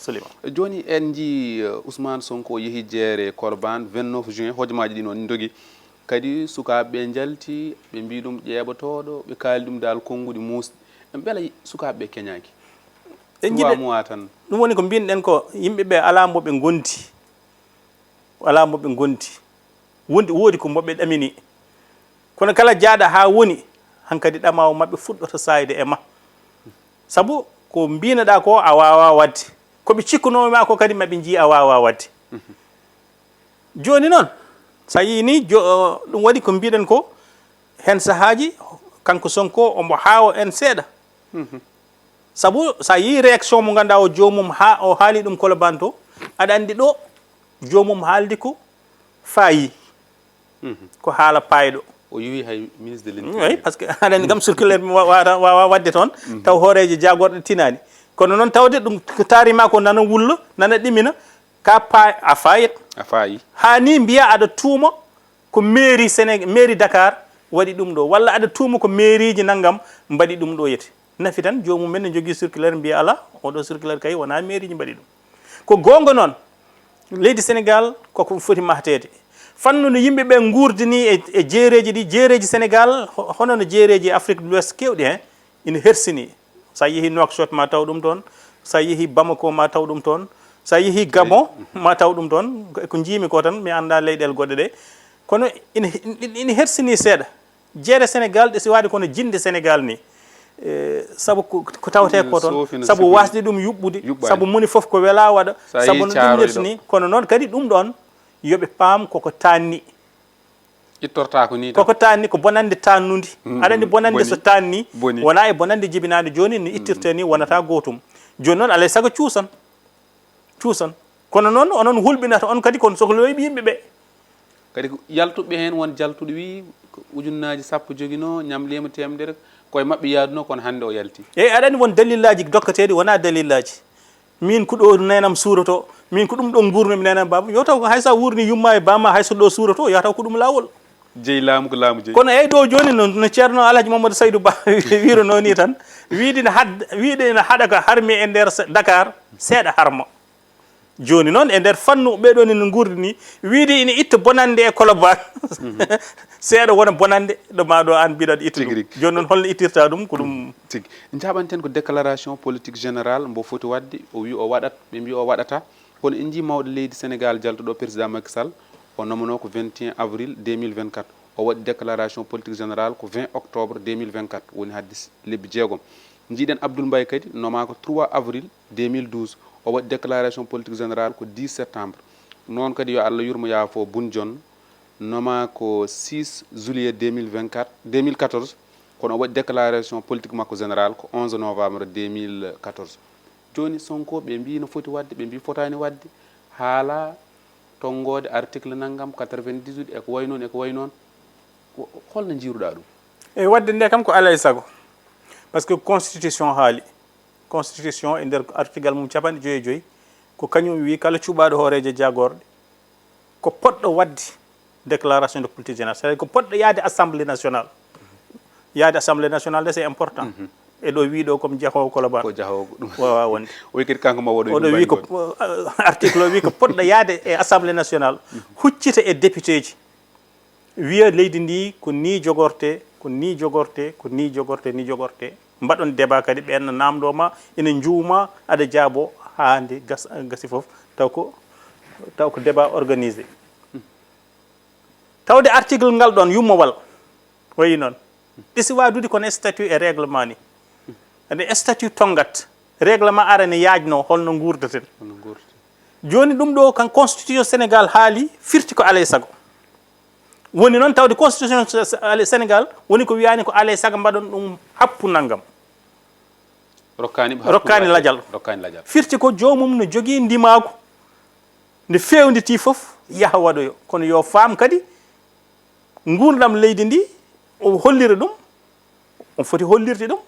joni en jii Ousmane Sonko yeehi jeere Colobane 29 juin hojomaji ɗi noon dogi kadi sukaɓeɓe jalti ɓe mbi ɗum ƴeɓotoɗo ɓe kaali ɗum dal konnguɗi muusɗi beela sukaɓeɓe keñaki en jiɗe mois tan ɗum woni ko mbinɗen ko yimɓeɓe ala moɓe gondi ala moɓe gondi woodi ko moɓe ɗamini kono kala jaaɗa ha woni hankkadi ɗamawo mabɓe fuɗɗoto sayde e ma saabu ko mbinoɗa ko a wawa wadde koɓe cikkunoma ko kadi maɓe jii a wawa wadde joni noon sa yini ɗum waɗi ko mbiɗen ko hen sahaji kanko Sonko omo haawo en seeɗa saabu sa yi réaction mo ganduɗa o jomum o haali ɗum Colobane to aɗa andi ɗo jomum haaldi ko faayi ko haala payɗo o yeehi hay ministre de l'intérieur oui par ce que aɗa andi kam circulaire mi wawa wadde toon taw hooreje jagorɗe tinani kono noon tawde ɗum taarima ko nana wulla nana ɗimina ka a fayit a faayi ha ni mbiya aɗa tuuma ko mairie Sénégal mairie Dakar waɗi ɗum ɗo walla aɗa tuuma ko mairie ji naggam mbaɗi ɗum ɗo yete nafi tan jomum men ne jogui circulaire mbiya ala oɗo circulaire kay wona mairie ji mbaɗi ɗum ko gonga noon leydi Sénégal koko foti mahtede fannu no yimɓeɓe gurdini e jeereji ɗi jeereji Sénégal hono no jeereji Afrique de l'Ouest kewɗi hen ina hersini sa yeehi Nouakchott ma taw ɗum toon sa yeehi Bamako ma taw ɗum toon sa yeehi Gabon ma taw ɗum toon ko jiimi ko tan mi anda leyɗele goɗɗe ɗe kono ina hersini seeɗa jeere Sénégal ɗe si waade kono jinde Sénégal ni saabu ko tawete ko toon saabu wasde ɗum yuɓɓude saabu moni foof ko wela waɗa saabu no ɗum yettini kono noon kadi ɗum ɗon yoɓe paam koko tanni ittorta ko ni koko tanni ko bonande tannude aɗa andi bonande so tanni wona e bonande jibinade joni no ittirte ni wonata gotum joni noon alay saago cuusan kono noon onon hulɓinata on kadi kono sohloyiɓe yimɓeɓe kadi yaltuɓe hen won jaltuɗo wi ujunnaji 10 joguino ñamlima temedere koye mabɓe yaaduno kono hande o yalti eyyi aɗa andi won dalillaji dokkateɗi wona dalillaji min ko ɗo nenam suurato min ko ɗum ɗo gurnomi nenam baba yo taw ko haysa wurni yumma e bamma hayso ɗo suurato yo taw ko ɗum lawol jeeyi laamu ko laamu jeeyi kono eyyi ɗo joni no ceerno Alhaji Mamadou Saydou Ba wiruno ni tan wiide ne haɗa ko harmi e nder Dakar seeɗa harma joni noon e nder fannu ɓeɗo ni no gurdi ni wiide ina itta bonande e Colobane seeɗa wona bonande ɗo maɗo an mbiɗaɗo itta ɗum joni noon holno ittirta ɗum ko ɗum tigui jaɓanten ko déclaration politique générale mbo foti wadde o wi o waɗat ɓe mbi o waɗata kono en jii mawɗo leydi Sénégal jaltuɗo président Macky Sall o nomano ko 21 avril 2024 o waɗi déclaration politique générale ko 20 octobre 2024 woni hadde lebbi jeegom jiiɗen Abdoul Mbaye kadi noma ko 3 avril 2012 o waɗi déclaration politique générale ko 10 septembre noon kadi yo Allah yurmo yaafo Boun Dionne noma ko 6 juillet 2014 kono o waɗi déclaration politique makko générale ko 11 novembre 2014 joni Sonko ɓe mbi no foti wadde ɓe mbi fotani wadde haala tongode article naggam 98 eko way noon eko way noon holno jiiruɗa ɗum eyyi wadde nde kam ko alay saago par ce que constitution haali constitution e nder article mum 55 ko kañum wi kala cuɓaɗo hooreje jagorɗe ko poɗɗo wadde déclaration de politique générale c'est à dire ko poɗɗo yaade assemblée nationale yaade assemblée nationale de c'est important e ɗo wiɗo comme jahowo Colobane ko jahowo ɗum wawa wonde o wi kadi kanko ma waɗo oɗo wi ko article o wi ko poɗɗo yaade e assemblée nationale huccita e député ji wiya leydi ndi ko ni jogorte ko ni jogorte ko ni jogorte ni jogorte mbaɗon débat kadi ɓen namdoma ina juuma aɗa jaabo ha nde gasi foof taw ko débat organisé tawde article ngal ɗon yummowal wayi noon ɗisi wadude kono statut e règlement ni ande statut tongat règlement ara ne yaajno holno gurdeten joni ɗum ɗo kan constitution Sénégal haali firti ko alay saago woni noon tawde constitution Sénégal woni ko wiyani ko alay sago mbaɗon ɗum happu naggam rokkani ladial firti ko jomum no jogui ndimagu nde fewnditi foof yaaha waɗoyo kono yo faam kadi gurdam leydi ndi o hollira ɗum on foti hollirde ɗum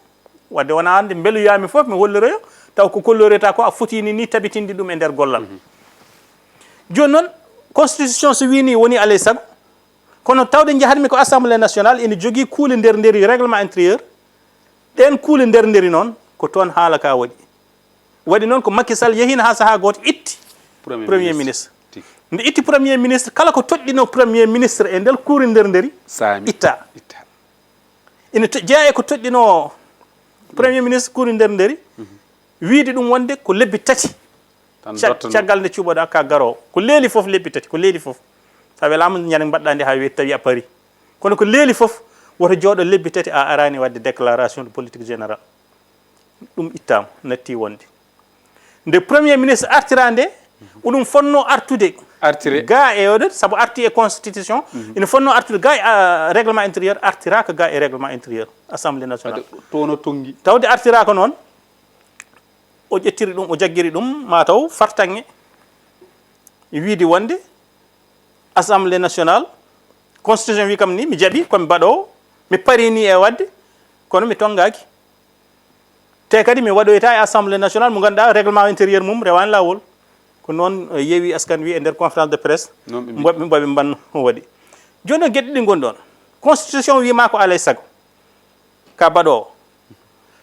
wadde wona ande beeluyami foof mi holliroyo taw ko kolloreta ko a fotini ni tabitinde ɗum e nder gollal joni noon constitution so wini woni alay sago kono tawde jahatmi ko assemblée nationale ene jogui kuule nder nderi règlement intérieur ɗen kuule nder nderi noon ko toon haala ka waɗi noon ko Macky Sall yehina ha saaha goto itti premier ministre nde itti premier ministre kala ko toɗɗino premier ministre e nder kuure nder nderi itta ina jeeya e ko toɗɗino premier ministre kuure nder nderi wiide ɗum wonde ko lebbi tati caggal nde cuɓoɗa ka garowo ko leeli foof lebbi tati ko leeli foof sa welama ñande mbaɗɗa nde ha weeti tawi a paari kono ko leeli foof woto jooɗo lebbi tati a arani wadde déclaration de politique générale ɗum ittama natti wonde nde premier ministre artira nde oɗum fonno artude ga e oɗo saabu arti e constitution ina fonno artude ga e règlement intérieur artiraka ga e règlement intérieur assemblée nationale tono tongi tawde artiraka noon o ƴettiri ɗum o jagguiri ɗum mataw fartange wiide wonde assemblée nationale constitution wi kam ni mi jaaɓi komi mbaɗowo mi parini e wadde kono mi tongaki te kadi mi waɗoyta e assemblée nationale mo ganduɗa règlement intérieur mum rewani lawol ko noon yeewi askan wi e nder conférence de presse mboɓe mbanno waɗi joni noon gueɗe ɗi gonɗon constitution wima ko alay sago ka mbaɗowo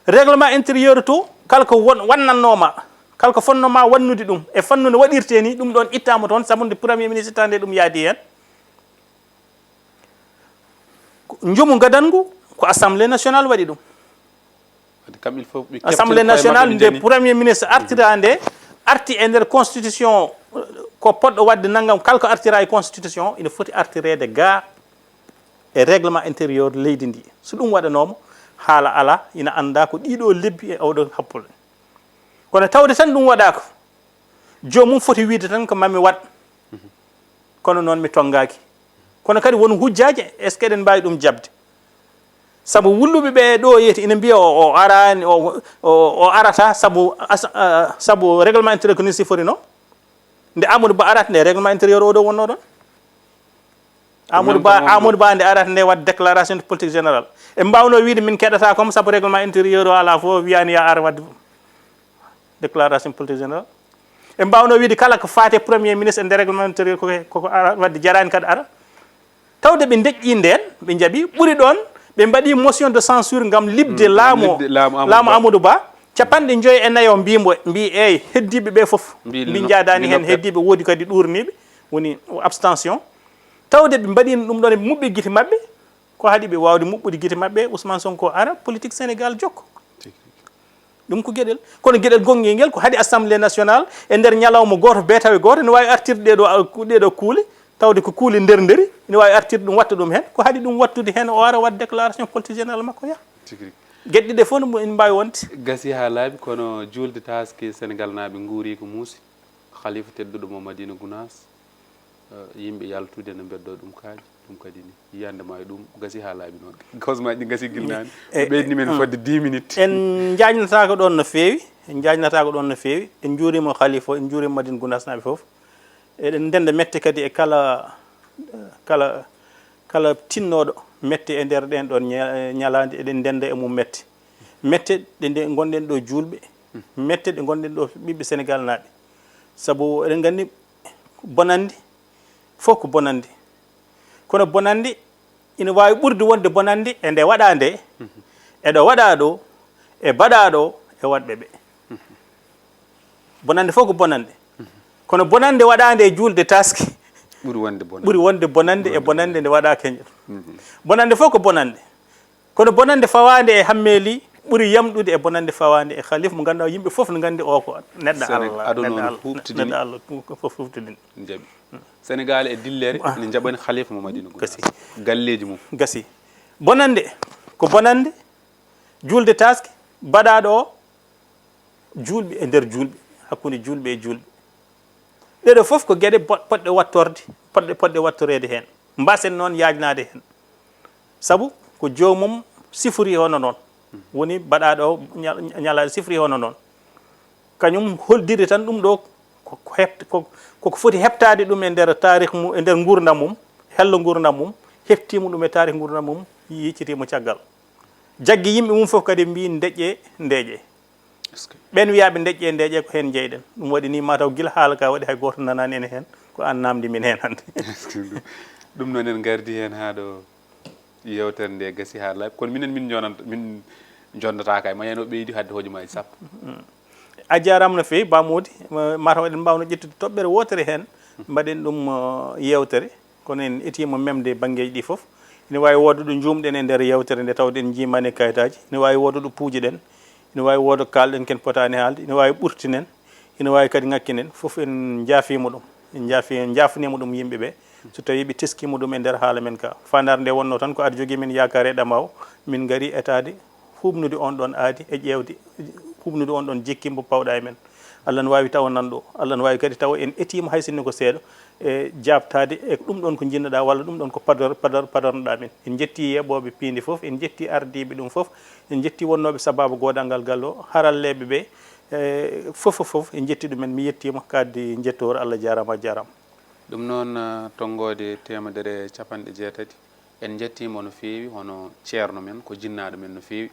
règlement intérieur to kala ko wannannoma kala ko fonnoma wannude ɗum e fannu no waɗirte ni ɗum ɗon ittama toon saabu nde premier ministre tande ɗum yaadi hen joomu gadangu ko assemblée nationale waɗi ɗum assemblée nationale nde premier ministre artira nde arti e nder constitution ko poɗɗo wadde naggam kala ko artira e constitution ina foti artirede ga e règlement intérieur leydi ndi so ɗum waɗanoma haala ala ina anda ko ɗiɗo lebbi e oɗo happule kono tawde tan ɗum waɗaka jomum foti wiide tan ko mami waɗ kono noon mi tongaki kono kadi won hujjaji est ce que eɗen mbawi ɗum jabde saabu wulluɓe ɓe ɗo yeyta ina mbiya o arani o arata saabu règlement intérieur ko ni siforino nde Amadou Ba arata nde règlement intérieur oɗo wonno ɗon Amadou Ba nde arata nde wadde déclaration de politique générale e mbawno wiide min keɗata comme saabu règlement intérieur o ala fof wiyani ya ar wadde déclaration politique générale e mbawno wiide kala ko fate premier ministre e nder règlement intérieur koko ara wadde jarani kadi ara tawde ɓe deƴƴi nden ɓe jaaɓi ɓuuri ɗon ɓe mbaɗi motion de censure gam libde laamu Amadou Ba capanɗe 54 mbimo mbi eyyi heddiɓe ɓe foof mbi jadani hen heddiɓe woodi kadi ɗurniɓe woni abstention tawde ɓe mbaɗino ɗum ɗon ɓe muɓɓi guite mabɓe ko haɗi ɓe wawde muɓɓude guite mabɓe Ousmane Sonko ara politique Sénégal jokko ɗum ko gueɗel kono gueɗel gonguel nguel ko haɗi assemblée nationale e nder ñalawma goto beetawe goto ne wawi artirde ɗeɗo kuule tawde ko kuule nder nderi ne wawi artirde ɗum watta ɗum hen ko haɗi ɗum wattude hen o ara wadde déclaration politique générale makko ya gueɗe ɗiɗe fof no mbawi wonde gasi ha laaɓi kono julde taski Sénégal naaɓe guuri ko muusi khalifa tedduɗo mo Madina Gounass yimɓe yaltude no beddo ɗum kaaji ɗum kadi ni yiyandema e ɗum gasi ha laaɓi noon kosmaji ɗi gasi gilnani ɓeydi men fodde 10 minutes en jaajnatako ɗon no fewi en jaajnatako ɗon no fewi en juurima khalifa en juurima Madina Gounass naaɓe foof eɗen ndenda mette kadi e kala tinnoɗo mette e nder ɗen ɗon ñalade eɗen ndenda e mum mette ɗe gonɗen ɗo julɓe mette ɗe gonɗen ɗo ɓiɓɓe Sénégal naaɓe saabu eɗen gandi bonande fof ko bonande kono bonande ina wawi ɓurde wonde bonande e nde waɗa nde eɗo waɗa ɗo e mbaɗa ɗo e waɗɓe ɓe bonande fof ko bonande kono bonande waɗande e julde taski ɓuri wonde bonande e bonande nde waɗa keñol bonande fof ko bonande kono bonande fawande e hammeli ɓuri yamɗude e bonande fawande e khalifa mo ganduɗa yimɓe foof no gandi o ko neɗɗo Allah fof huftidini jaaɓi Sénégal e dillere ne jaɓani khalifa mo Madina Gounass galleji mum gasi bonande ko bonande julde taski mbaɗaɗo o julɓe e nder julɓe hakkude julɓe e julɓe ɗeɗo fof ko gueɗe poɗɗe wattorde poɗɗe wattorede hen mbasen noon yaajnade hen sabu ko joomum sifori hono noon woni baɗaɗo o ñalaɗo sifori hono noon kañum holdiri tan ɗum ɗo koko foti heɓtade ɗum e nder tarih mum e nder gurdam mum hello gurdam mum heftimo ɗum e tarih gurdam mum yiccitimo caggal jaggi yimɓe mum fof kadi mbi deƴƴe ndeeƴe ɓen wiyaɓe deƴƴe ndeeƴe ko hen jeyɗen ɗum waɗi ni mataw guila haala ka waɗi hay goto nanani ene hen ko an namdi min hen hannde ɗum noon en gardi hen ha ɗo yewtere nde gasi ha laaɓi kono minen min jondata kay ma yen o ɓeydi hadde hojomaji sappo a jarama no fewi bamodi mataw eɗen mbawno ƴettude toɓɓere wotere hen mbaɗen ɗum yewtere kono en etima memde banggueji ɗi foof ene wawi wooda ɗo jumɗen e nder yewtere nde tawde en jimani kayitaji ene wawi wooda ɗo puuji ɗen ene wawi wooda kalɗen ken potani haalde ene wawi ɓurtinen ene wawi kadi ŋakkinen foof en jaafima ɗum en jaafanima ɗum yimɓeɓe so tawi ɓe teskima ɗum e nder haala men ka fandare nde wonno tan ko aɗa jogui min yakare ɗamaw min gaari etade hubnude on ɗon aadi e ƴewde hubnude on ɗon jekki mbo pawɗa e men Allah ne wawi tawa nan ɗo Allah ne wawi kadi tawa en etima hay sinno ko seeɗa e jabtade e ɗum ɗon ko jinnoɗa walla ɗum ɗon ko padornoɗa men en jetti yeɓoɓe piindi foof en jetti ardiɓe ɗum foof en jetti wonnoɓe sababu godal ngal gallo haralleɓe ɓe foof en jetti ɗumen mi yettima kaddi jettore Allah jarama jarama ɗum noon tonggode temedere capanɗe jeetati en jettima no fewi hono ceerno men ko jinnaɗo men no fewi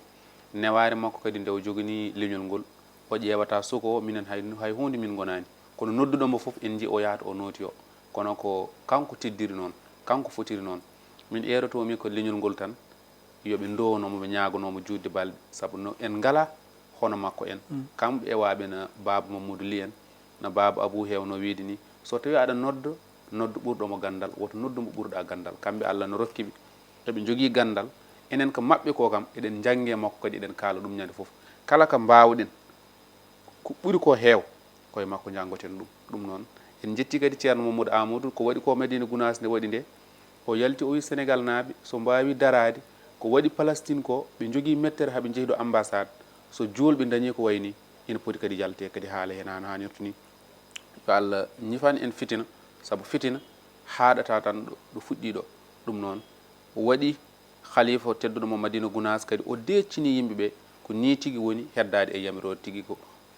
neware makko kadi nde o jogani leñol ngol o ƴewata suko o minen hay hunde min gonani kono nodduɗomo foof en ji o yahata o nooti o kono ko kanko teddiri noon kanko fotiri noon min erotomi ko leñol ngol tan yoɓe ndownomo ɓe ñagonomo judde balɗe saabu no en ngala hono makko en kamɓe ewaɓe no baba Mamadou Ly en no baba Abou Hew no wiide ni so tawi aɗa noddo ɓurɗomo gandal woto noddumo ɓurɗa gandal kamɓe Allah no rokkiɓe eɓe jogui gandal enen ko mabɓe ko kam eɗen jangge makko kadi eɗen kaala ɗum ñande foof kala ko mbawɗen ko ɓuuri ko heew koye makko jangoten ɗum noon en jetti kadi ceerno Mamadou Amadou ko waɗi ko Madina Gounass nde waɗi nde o yalti o wi Sénégal naaɓe so mbawi darade ko waɗi Palestine ko ɓe jogui mettere haaɓe jeehi ɗo ambassade so julɓe dañi ko wayni ina poti kadi yalte kadi haala hen hano hannirta ni yo Allah ñifan en fitina saabu fitina haɗata tan ɗo fuɗɗi ɗo ɗum noon waɗi khalifa tedduɗo mo Madina Gounass kadi o deccini yimɓeɓe ko ni tigui woni heddade e yamirode tigui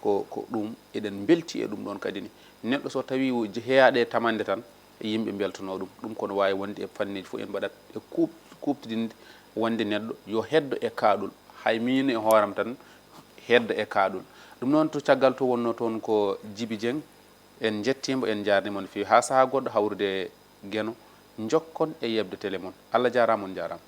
ko ɗum eɗen belti e ɗum ɗon kadi ni neɗɗo so tawi heeyaɗe tamande tan e yimɓe beltono ɗum kono wawi wonde e fanneji fof en mbaɗat e kuɓtidinde wonde neɗɗo yo heddo e kaɗul hay min e hooram tan heddo e kaɗul ɗum noon to caggal to wonno toon ko Djiby Dieng en jettimo en jarnimo no fewi ha saaha goɗɗo hawrude Gueno jokkon e yebde télé moon Allah jarama on jarama